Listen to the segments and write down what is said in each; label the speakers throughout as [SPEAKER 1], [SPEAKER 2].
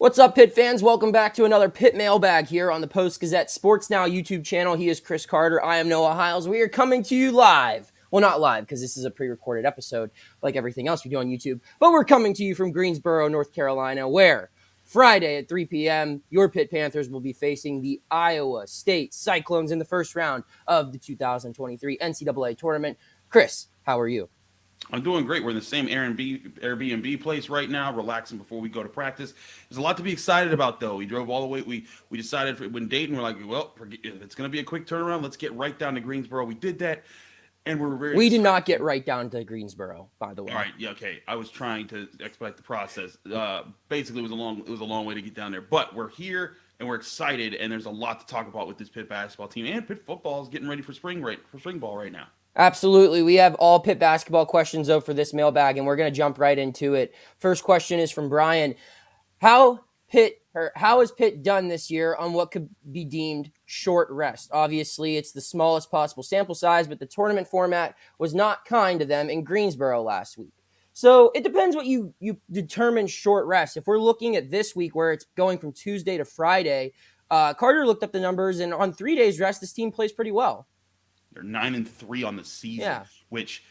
[SPEAKER 1] What's up, Pitt fans? Welcome back to another Pitt mailbag here on the Post-Gazette Sports Now YouTube channel. He is Chris Carter. I am Noah Hiles. We are coming to you live. Well, not live, because this is a pre-recorded episode like everything else we do on YouTube. But we're coming to you from Greensboro, North Carolina, where Friday at 3 p.m., your Pitt Panthers will be facing the Iowa State Cyclones in the first round of the 2023 NCAA tournament. Chris, how are you?
[SPEAKER 2] I'm doing great. We're in the same Airbnb place right now, relaxing before we go to practice. There's a lot to be excited about, though. We drove all the way. We decided when Dayton, we're like, well, it's going to be a quick turnaround. Let's get right down to Greensboro. We did that, and we're very
[SPEAKER 1] We did
[SPEAKER 2] excited.
[SPEAKER 1] not get right down to Greensboro, by the way.
[SPEAKER 2] All right, yeah, okay. I was trying to expedite the process. Basically, it was a long way to get down there, but we're here and we're excited. And there's a lot to talk about with this Pitt basketball team, and Pitt football is getting ready for spring ball right now.
[SPEAKER 1] Absolutely. We have all Pitt basketball questions, though, for this mailbag, and we're going to jump right into it. First question is from Brian. How has Pitt done this year on what could be deemed short rest? Obviously, it's the smallest possible sample size, but the tournament format was not kind to them in Greensboro last week. So it depends what you determine short rest. If we're looking at this week where it's going from Tuesday to Friday, Carter looked up the numbers, and on 3 days rest, this team plays pretty well.
[SPEAKER 2] They're 9-3 on the season,
[SPEAKER 1] Yeah.
[SPEAKER 2] which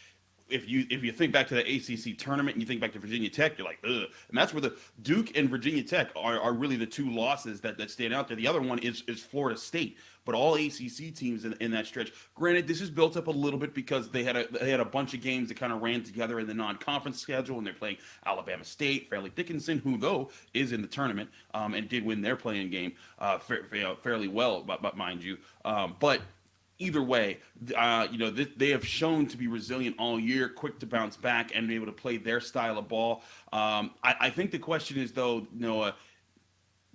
[SPEAKER 2] if you think back to the ACC tournament and you think back to Virginia Tech, you're like, ugh. And that's where the Duke and Virginia Tech are really the two losses that stand out there. The other one is Florida State. But all ACC teams in that stretch. Granted, this is built up a little bit because they had a bunch of games that kind of ran together in the non-conference schedule, and they're playing Alabama State, Fairleigh Dickinson, who though is in the tournament and did win their playing game fairly well, but mind you, but either way, they have shown to be resilient all year, quick to bounce back and be able to play their style of ball. I think the question is, though, Noah,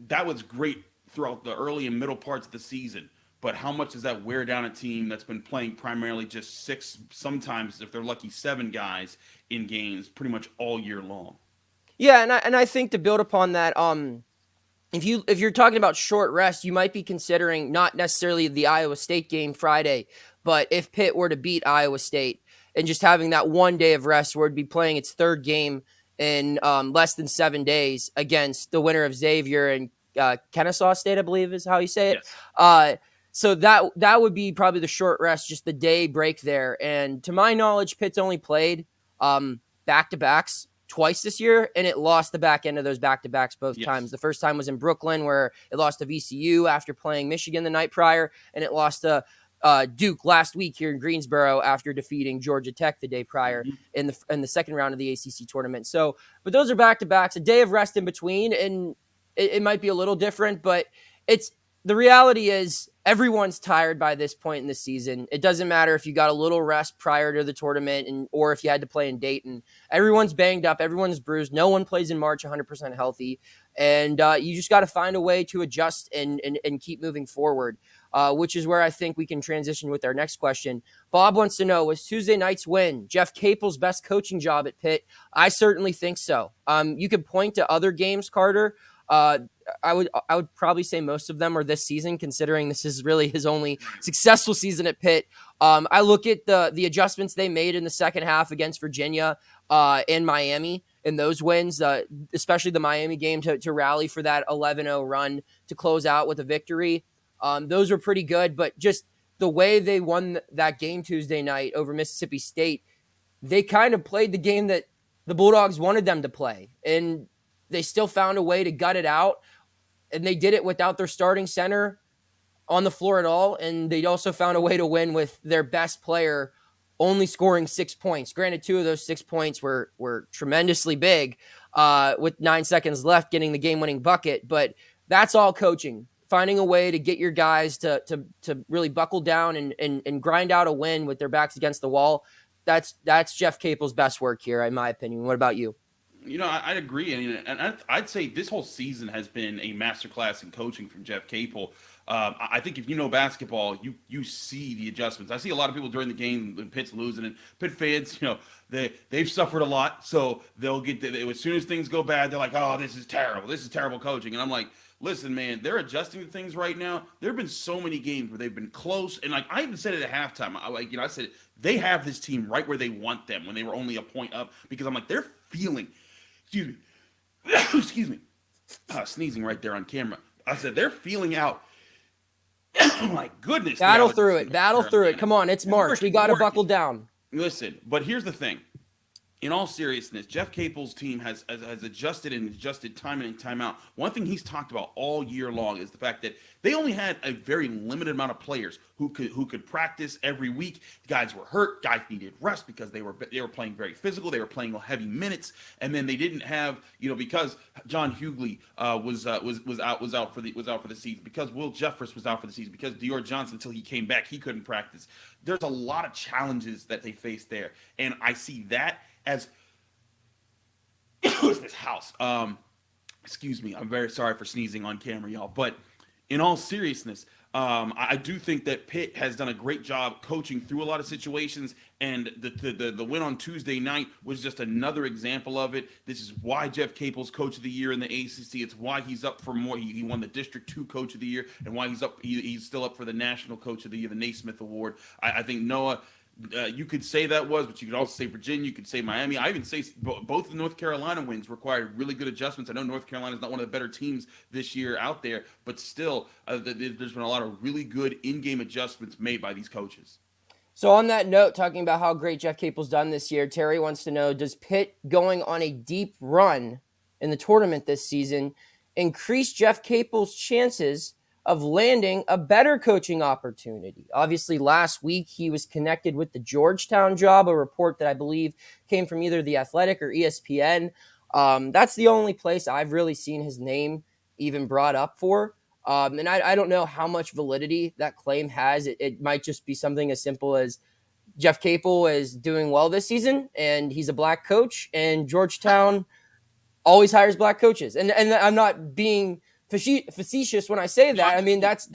[SPEAKER 2] that was great throughout the early and middle parts of the season. But how much does that wear down a team that's been playing primarily just six, sometimes if they're lucky, seven guys in games pretty much all year long?
[SPEAKER 1] Yeah, and I think to build upon that, if you're talking about short rest, you might be considering not necessarily the Iowa State game Friday, but if Pitt were to beat Iowa State and just having that 1 day of rest where it'd be playing its third game in less than 7 days against the winner of Xavier and Kennesaw State, I believe is how you say it.
[SPEAKER 2] Yes.
[SPEAKER 1] So that would be probably the short rest, just the day break there. And to my knowledge, Pitt's only played back-to-backs twice this year, and it lost the back end of those back-to-backs both
[SPEAKER 2] Yes.
[SPEAKER 1] times. The first time was in Brooklyn, where it lost to VCU after playing Michigan the night prior, and it lost to Duke last week here in Greensboro after defeating Georgia Tech the day prior in the second round of the ACC tournament. So, but those are back-to-backs, a day of rest in between, and it might be a little different, but the reality is everyone's tired by this point in the season. It doesn't matter if you got a little rest prior to the tournament or if you had to play in Dayton. Everyone's banged up. Everyone's bruised. No one plays in March 100% healthy. And you just got to find a way to adjust and keep moving forward, which is where I think we can transition with our next question. Bob wants to know, was Tuesday night's win Jeff Capel's best coaching job at Pitt? I certainly think so. You could point to other games, Carter. I would probably say most of them are this season, considering this is really his only successful season at Pitt. I look at the adjustments they made in the second half against Virginia and Miami in those wins, especially the Miami game to rally for that 11-0 run to close out with a victory. Those were pretty good, but just the way they won that game Tuesday night over Mississippi State, they kind of played the game that the Bulldogs wanted them to play, and they still found a way to gut it out, and they did it without their starting center on the floor at all, and they also found a way to win with their best player only scoring 6 points. Granted, 2 of those 6 points were tremendously big with 9 seconds left, getting the game-winning bucket, but that's all coaching, finding a way to get your guys to really buckle down and grind out a win with their backs against the wall. That's Jeff Capel's best work here, in my opinion. What about you?
[SPEAKER 2] I agree, and I'd say this whole season has been a masterclass in coaching from Jeff Capel. I think if you know basketball, you see the adjustments. I see a lot of people during the game when Pitt's losing, and Pitt fans, they've suffered a lot, so they'll get as soon as things go bad, they're like, "Oh, this is terrible coaching," and I'm like, listen, man, they're adjusting to things right now. There have been so many games where they've been close, and I even said it at halftime. I said they have this team right where they want them when they were only a point up, because I'm like, they're feeling. Excuse me. Excuse me. Sneezing right there on camera. I said they're feeling out. Oh my goodness.
[SPEAKER 1] Battle through it. Battle through it. Come on, it's March. We got to buckle down.
[SPEAKER 2] Listen, but here's the thing. In all seriousness, Jeff Capel's team has adjusted and adjusted time in and time out. One thing he's talked about all year long is the fact that they only had a very limited amount of players who could practice every week. Guys were hurt, guys needed rest because they were playing very physical, they were playing heavy minutes, and then they didn't have, because John Hughley was out for the season, because Will Jeffress was out for the season, because Dior Johnson, until he came back, he couldn't practice. There's a lot of challenges that they face there, and I see that as this house. Excuse me. I'm very sorry for sneezing on camera, y'all. But in all seriousness, I do think that Pitt has done a great job coaching through a lot of situations, and the win on Tuesday night was just another example of it. This is why Jeff Capel's Coach of the Year in the ACC. It's why he's up for more. He won the District 2 Coach of the Year, and why he's still up for the National Coach of the Year, the Naismith Award. I think Noah. You could say that was, but you could also say Virginia. You could say Miami. I even say both the North Carolina wins required really good adjustments. I know North Carolina is not one of the better teams this year out there, but still, there's been a lot of really good in-game adjustments made by these coaches.
[SPEAKER 1] So on that note, talking about how great Jeff Capel's done this year, Terry wants to know, does Pitt going on a deep run in the tournament this season increase Jeff Capel's chances of landing a better coaching opportunity? Obviously, last week he was connected with the Georgetown job, a report that I believe came from either The Athletic or ESPN. That's the only place I've really seen his name even brought up for. And I don't know how much validity that claim has. It might just be something as simple as Jeff Capel is doing well this season, and he's a black coach, and Georgetown always hires black coaches. And I'm not being facetious when I say that. I mean, that's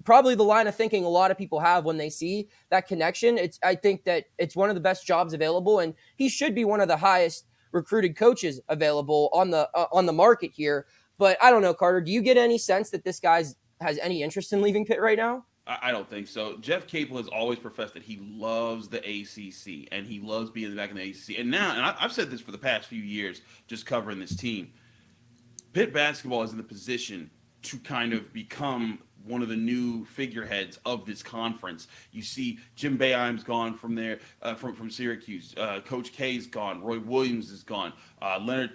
[SPEAKER 1] probably the line of thinking a lot of people have when they see that connection. I think that it's one of the best jobs available, and he should be one of the highest recruited coaches available on the market here. But I don't know, Carter, do you get any sense that this guy has any interest in leaving Pitt right now?
[SPEAKER 2] I don't think so. Jeff Capel has always professed that he loves the ACC and he loves being back in the ACC. And now, and I've said this for the past few years, just covering this team, Pitt basketball is in the position to kind of become one of the new figureheads of this conference. You see Jim Boeheim's gone from there, from Syracuse. Coach K's gone. Roy Williams is gone. Leonard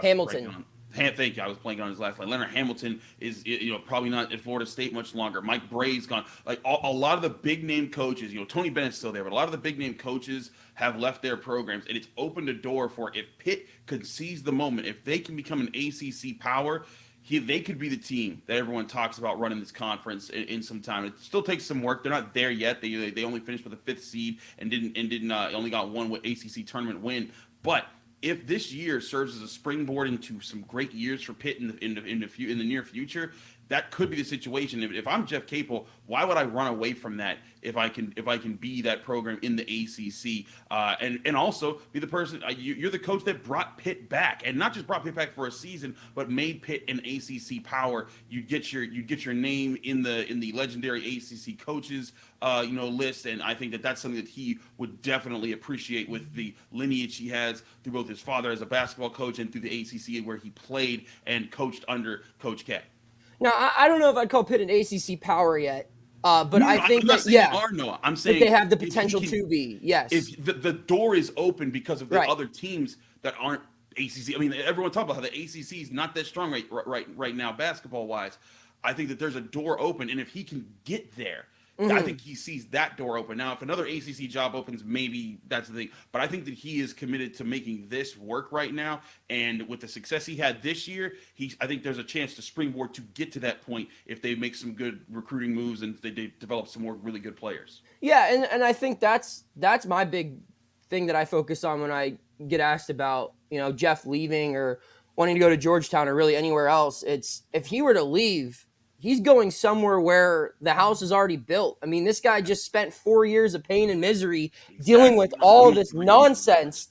[SPEAKER 1] Hamilton.
[SPEAKER 2] Thank you. I was blanking on his last line. Leonard Hamilton is, probably not at Florida State much longer. Mike Bray's gone. Like a lot of the big name coaches, Tony Bennett's still there, but a lot of the big name coaches have left their programs, and it's opened a door for, if Pitt could seize the moment, if they can become an ACC power, they could be the team that everyone talks about running this conference in some time. It still takes some work. They're not there yet. They only finished with a 5th seed and didn't only got one ACC tournament win, but if this year serves as a springboard into some great years for Pitt in the near future, that could be the situation. If I'm Jeff Capel, why would I run away from that if I can be that program in the ACC and also be the person? You're the coach that brought Pitt back, and not just brought Pitt back for a season, but made Pitt an ACC power. You get your name in the legendary ACC coaches list, and I think that that's something that he would definitely appreciate with the lineage he has through both his father as a basketball coach and through the ACC where he played and coached under Coach K.
[SPEAKER 1] Now, I don't know if I'd call Pitt an ACC power yet, but I think
[SPEAKER 2] I'm saying
[SPEAKER 1] they have the potential to be. Yes,
[SPEAKER 2] if the door is open because of the
[SPEAKER 1] right.
[SPEAKER 2] other teams that aren't ACC. I mean, everyone talks about how the ACC is not that strong right now basketball wise. I think that there's a door open, and if he can get there, I think he sees that door open. Now, if another ACC job opens, maybe that's the thing. But I think that he is committed to making this work right now. And with the success he had this year, I think there's a chance to springboard to get to that point if they make some good recruiting moves and they develop some more really good players.
[SPEAKER 1] Yeah, and I think that's my big thing that I focus on when I get asked about, Jeff leaving or wanting to go to Georgetown or really anywhere else. It's if he were to leave, he's going somewhere where the house is already built. I mean, this guy just spent 4 years of pain and misery dealing with all of this nonsense,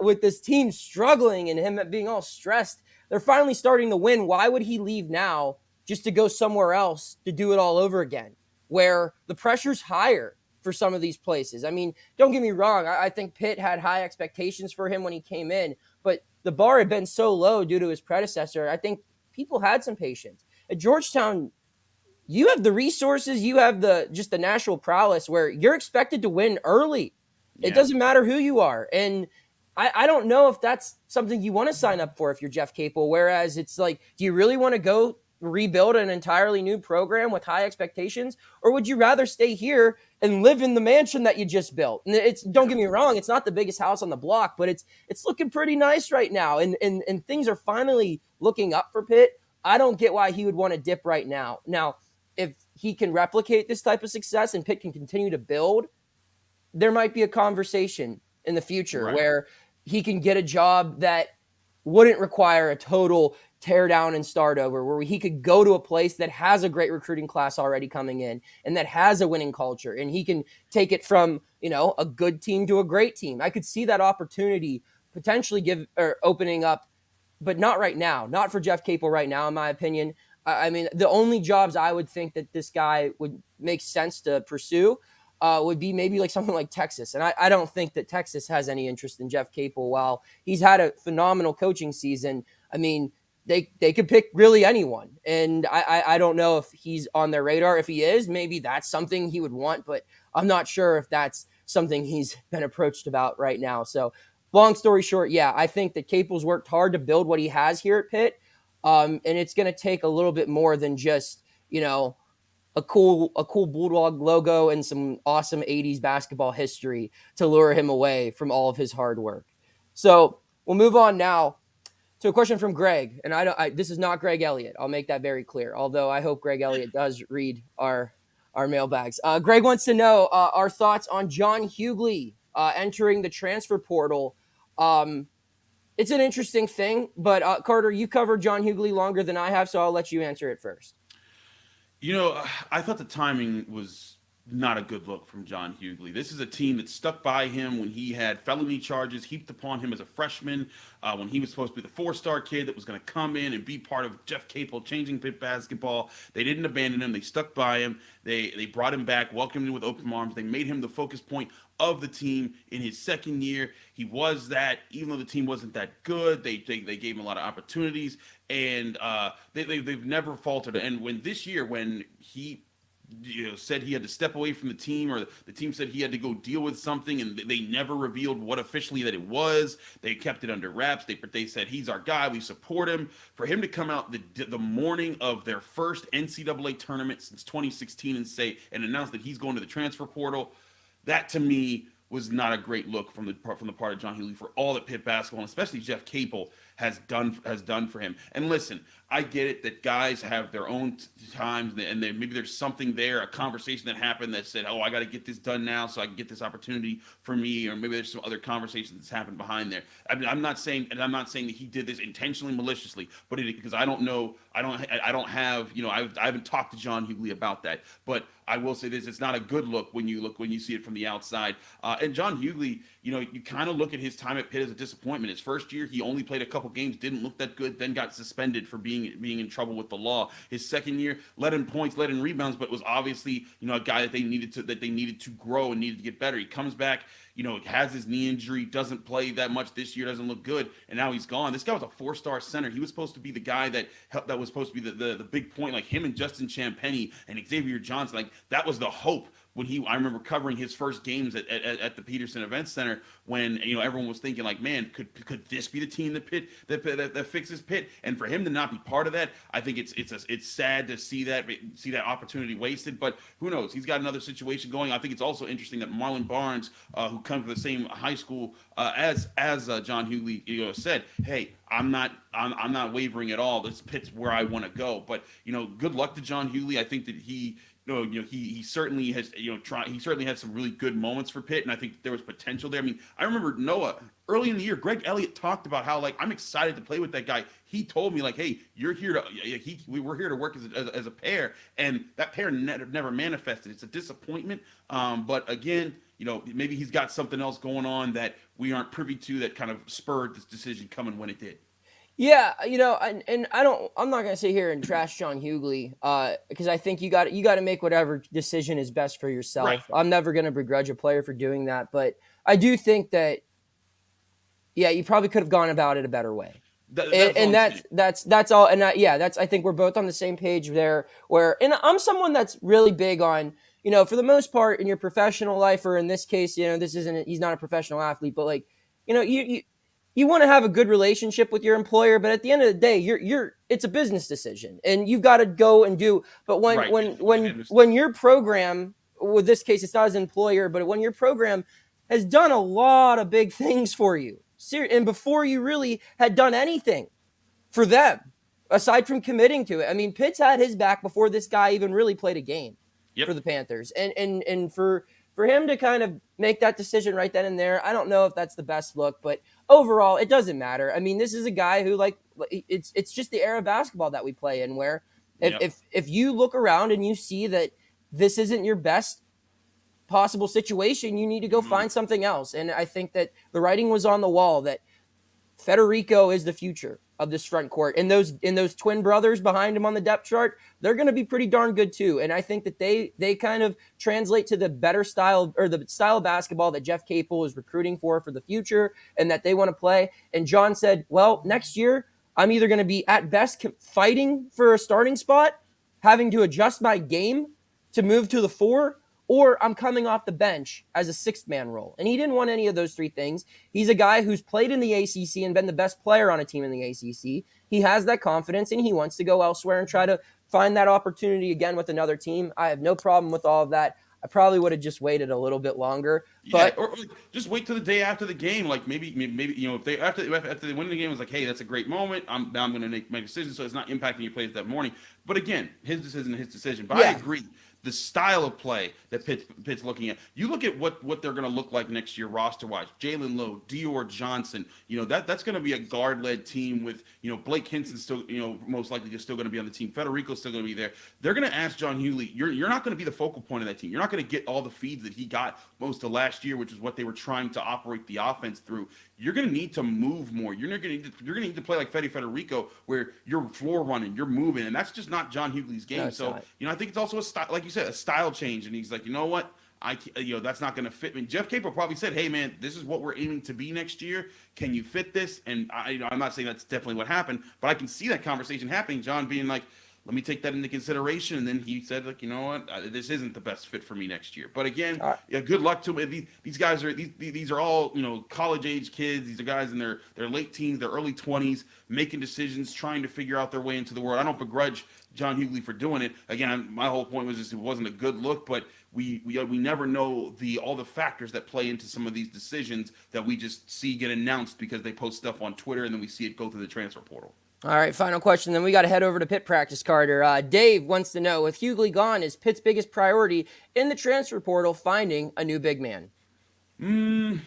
[SPEAKER 1] with this team struggling and him being all stressed. They're finally starting to win. Why would he leave now just to go somewhere else to do it all over again, where the pressure's higher for some of these places? I mean, don't get me wrong. I think Pitt had high expectations for him when he came in, but the bar had been so low due to his predecessor. I think people had some patience. At Georgetown, you have the resources, you have the natural prowess where you're expected to win early. It
[SPEAKER 2] Yeah.
[SPEAKER 1] doesn't matter who you are. And I don't know if that's something you want to sign up for if you're Jeff Capel. Whereas it's like, do you really want to go rebuild an entirely new program with high expectations? Or would you rather stay here and live in the mansion that you just built? And it's, don't get me wrong, it's not the biggest house on the block, but it's looking pretty nice right now. And things are finally looking up for Pitt. I don't get why he would want to dip right now. Now, if he can replicate this type of success and Pitt can continue to build, there might be a conversation in the future
[SPEAKER 2] Right.
[SPEAKER 1] where he can get a job that wouldn't require a total tear down and start over, where he could go to a place that has a great recruiting class already coming in and that has a winning culture, and he can take it from, a good team to a great team. I could see that opportunity potentially opening up, but not right now, not for Jeff Capel right now, in my opinion. I mean, the only jobs I would think that this guy would make sense to pursue would be maybe like something like Texas. And I don't think that Texas has any interest in Jeff Capel. While he's had a phenomenal coaching season, I mean, they could pick really anyone. And I don't know if he's on their radar. If he is, maybe that's something he would want, but I'm not sure if that's something he's been approached about right now. So long story short, yeah, I think that Capel's worked hard to build what he has here at Pitt. And it's going to take a little bit more than just, a cool Bulldog logo and some awesome 80s basketball history to lure him away from all of his hard work. So we'll move on now to a question from Greg. And this is not Greg Elliott. I'll make that very clear. Although I hope Greg Elliott does read our mailbags. Greg wants to know our thoughts on John Hughley entering the transfer portal. It's an interesting thing, but Carter, you covered John Hughley longer than I have, so I'll let you answer it first.
[SPEAKER 2] I thought the timing was not a good look from John Hughley. This is a team that stuck by him when he had felony charges heaped upon him as a freshman, when he was supposed to be the four-star kid that was going to come in and be part of Jeff Capel changing Pitt basketball. They didn't abandon him. They stuck by him. They brought him back, welcomed him with open arms. They made him the focus point of the team in his second year. He was that, even though the team wasn't that good, they gave him a lot of opportunities, and they've never faltered. And when he said he had to step away from the team, or the team said he had to go deal with something, and they never revealed what officially that it was. They kept it under wraps. They said he's our guy, we support him. For him to come out the morning of their first NCAA tournament since 2016 and announce that he's going to the transfer portal, that to me was not a great look from the part of John Hughley for all that Pitt basketball, and especially Jeff Capel, has done for him. And listen, I get it that guys have their own times, and maybe there's something there, a conversation that happened that said, "Oh, I got to get this done now, so I can get this opportunity for me," or maybe there's some other conversation that's happened behind there. I'm not saying that he did this intentionally, maliciously, but because I don't know, I don't have, I haven't talked to John Hughley about that, but I will say this: it's not a good look when you see it from the outside. And John Hughley, you kind of look at his time at Pitt as a disappointment. His first year, he only played a couple games, didn't look that good, then got suspended for being in trouble with the law. His second year, led in points, led in rebounds, but was obviously a guy that they needed to grow and needed to get better. He comes back, has his knee injury, doesn't play that much this year, doesn't look good, and now he's gone. This guy was a four-star center. He was supposed to be the guy that was supposed to be the big point, like him and Justin Champagnie and Xavier Johnson. Like, that was the hope. I remember covering his first games at the Peterson Event Center, when everyone was thinking, like, man, could this be the team that fixes Pitt? And for him to not be part of that, I think it's sad to see that opportunity wasted. But who knows? He's got another situation going. I think it's also interesting that Marlon Barnes, who comes from the same high school as John Hughley, said, "Hey, I'm not wavering at all. This Pitt's where I want to go." But good luck to John Hughley. I think that he certainly has he certainly had some really good moments for Pitt, and I think there was potential there. I mean, I remember Noah early in the year. Greg Elliott talked about how, like, I'm excited to play with that guy. He told me, like, "Hey, you're here to we're here to work as a pair," and that pair never manifested. It's a disappointment. But again, maybe he's got something else going on that we aren't privy to that kind of spurred this decision coming when it did.
[SPEAKER 1] Yeah, and I'm not gonna sit here and trash John Hughley, because I think you got to make whatever decision is best for yourself.
[SPEAKER 2] Right.
[SPEAKER 1] I'm never gonna begrudge a player for doing that, but I do think that Yeah, you probably could have gone about it a better way.
[SPEAKER 2] That's
[SPEAKER 1] That's all. And I think we're both on the same page there. And I'm someone that's really big on, for the most part in your professional life, or in this case, he's not a professional athlete, but like, you want to have a good relationship with your employer, but at the end of the day, it's a business decision, and you've got to go and do. But
[SPEAKER 2] right.
[SPEAKER 1] when your program, with this case, it's not his employer, but when your program has done a lot of big things for you, and before you really had done anything for them, aside from committing to it. I mean, Pitt's had his back before this guy even really played a game for the Panthers. And for him to kind of make that decision right then and there, I don't know if that's the best look, but overall, it doesn't matter. I mean, this is a guy who, like, it's just the era of basketball that we play in, where if you look around and you see that this isn't your best possible situation, you need to go find something else. And I think that the writing was on the wall that Federico is the future of this front court. And those twin brothers behind him on the depth chart, they're going to be pretty darn good too. And I think that they kind of translate to the better style, or the style of basketball that Jeff Capel is recruiting for the future, and that they want to play. And John said, well, next year, I'm either going to be at best fighting for a starting spot, having to adjust my game to move to the 4, or I'm coming off the bench as a sixth man role. And he didn't want any of those three things. He's a guy who's played in the ACC and been the best player on a team in the ACC. He has that confidence, and he wants to go elsewhere and try to find that opportunity again with another team. I have no problem with all of that. I probably would have just waited a little bit longer, but
[SPEAKER 2] or just wait till the day after the game. Like maybe if they after they win the game, it's like, hey, that's a great moment. I'm going to make my decision, so it's not impacting your plays that morning. But again, his decision. But I agree. The style of play that Pitt's looking at. You look at what they're going to look like next year roster-wise. Jalen Lowe, Dior Johnson. That's going to be a guard-led team with Blake Hinson still most likely just still going to be on the team. Federico's still going to be there. They're going to ask John Hughley. You're not going to be the focal point of that team. You're not going to get all the feeds that he got most of last year, which is what they were trying to operate the offense through. You're going to need to move more. You're going to need to play like Federico, where you're floor running, you're moving, and that's just not John Hughley's game.
[SPEAKER 1] No,
[SPEAKER 2] so I think it's also a style, like you said, a style change. And he's like, you know what? That's not going to fit me. Jeff Capel probably said, hey man, this is what we're aiming to be next year. Can you fit this? And I'm not saying that's definitely what happened, but I can see that conversation happening. John being like, let me take that into consideration. And then he said, like, you know what, this isn't the best fit for me next year. But again, good luck to him. These guys are these are all college age kids. These are guys in their late teens, their early 20s, making decisions, trying to figure out their way into the world. I don't begrudge John Hughley for doing it. Again, my whole point was just it wasn't a good look, but we never know all the factors that play into some of these decisions that we just see get announced because they post stuff on Twitter and then we see it go through the transfer portal.
[SPEAKER 1] All right, final question. Then we got to head over to Pitt practice, Carter. Dave wants to know, with Hughley gone, is Pitt's biggest priority in the transfer portal finding a new big man?
[SPEAKER 2] I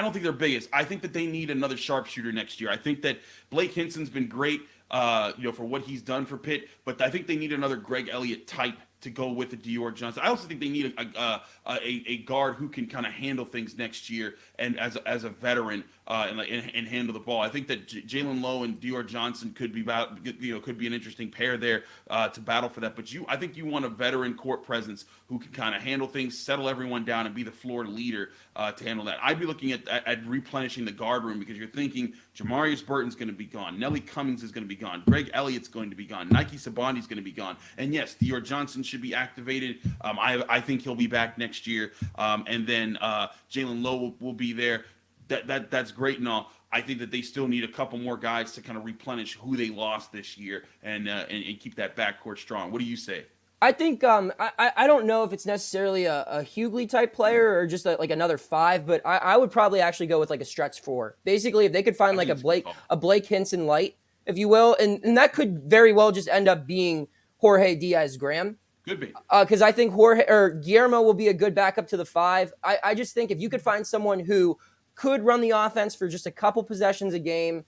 [SPEAKER 2] don't think they're biggest. I think that they need another sharpshooter next year. I think that Blake Hinson's been great, for what he's done for Pitt, but I think they need another Greg Elliott type to go with the Dior Johnson. I also think they need a guard who can kind of handle things next year and as a veteran and handle the ball. I think that Jalen Lowe and Dior Johnson could be an interesting pair there to battle for that. But I think you want a veteran court presence who can kind of handle things, settle everyone down, and be the floor leader to handle that. I'd be looking at replenishing the guard room because you're thinking Jamarius Burton's going to be gone, Nelly Cummings is going to be gone, Greg Elliott's going to be gone, Nike Sabandi's going to be gone, and yes, Dior Johnson should be activated. I think he'll be back next year, and then Jalen Lowe will be there. That's great and all. I think that they still need a couple more guys to kind of replenish who they lost this year and keep that backcourt strong. What do you say?
[SPEAKER 1] I think I don't know if it's necessarily a Hughley type player or just like another 5, but I would probably actually go with like a stretch 4. Basically, if they could find like a Blake Hinson light, if you will, and that could very well just end up being Jorge Diaz-Graham.
[SPEAKER 2] Could be.
[SPEAKER 1] Because I think Guillermo will be a good backup to the 5. I just think if you could find someone who could run the offense for just a couple possessions a game,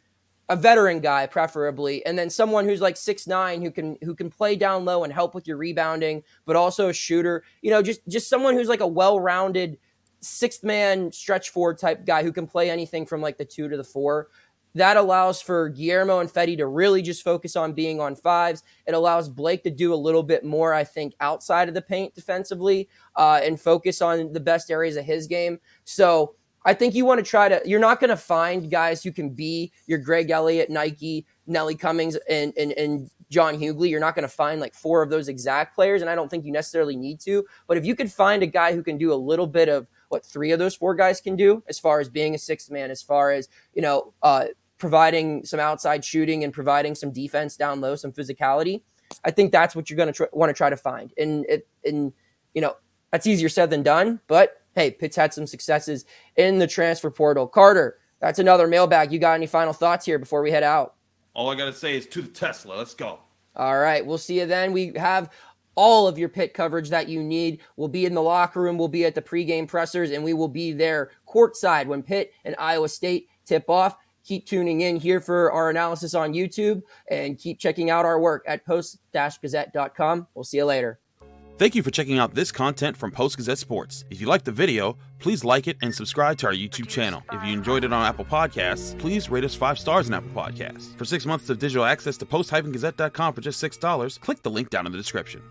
[SPEAKER 1] a veteran guy preferably, and then someone who's like 6'9" who can play down low and help with your rebounding, but also a shooter. Just someone who's like a well-rounded sixth man stretch 4 type guy who can play anything from like the 2 to the 4. That allows for Guillermo and Fetty to really just focus on being on 5s. It allows Blake to do a little bit more, I think, outside of the paint defensively and focus on the best areas of his game. So I think you want to you're not going to find guys who can be your Greg Elliott, Nike, Nelly Cummings, and John Hughley. You're not going to find like 4 of those exact players, and I don't think you necessarily need to. But if you could find a guy who can do a little bit of what 3 of those 4 guys can do, as far as being a sixth man, as far as, providing some outside shooting and providing some defense down low, some physicality, I think that's what you're going to want to try to find. And that's easier said than done, but hey, Pitt's had some successes in the transfer portal. Carter, that's another mailbag. You got any final thoughts here before we head out?
[SPEAKER 2] All I got to say is to the Tesla. Let's go.
[SPEAKER 1] All right. We'll see you then. We have all of your Pitt coverage that you need. We'll be in the locker room. We'll be at the pregame pressers, and we will be there courtside when Pitt and Iowa State tip off. Keep tuning in here for our analysis on YouTube, and keep checking out our work at post-gazette.com. We'll see you later.
[SPEAKER 3] Thank you for checking out this content from Post-Gazette Sports. If you liked the video, please like it and subscribe to our YouTube channel. If you enjoyed it on Apple Podcasts, please rate us 5 stars on Apple Podcasts. For 6 months of digital access to post-gazette.com for just $6, click the link down in the description.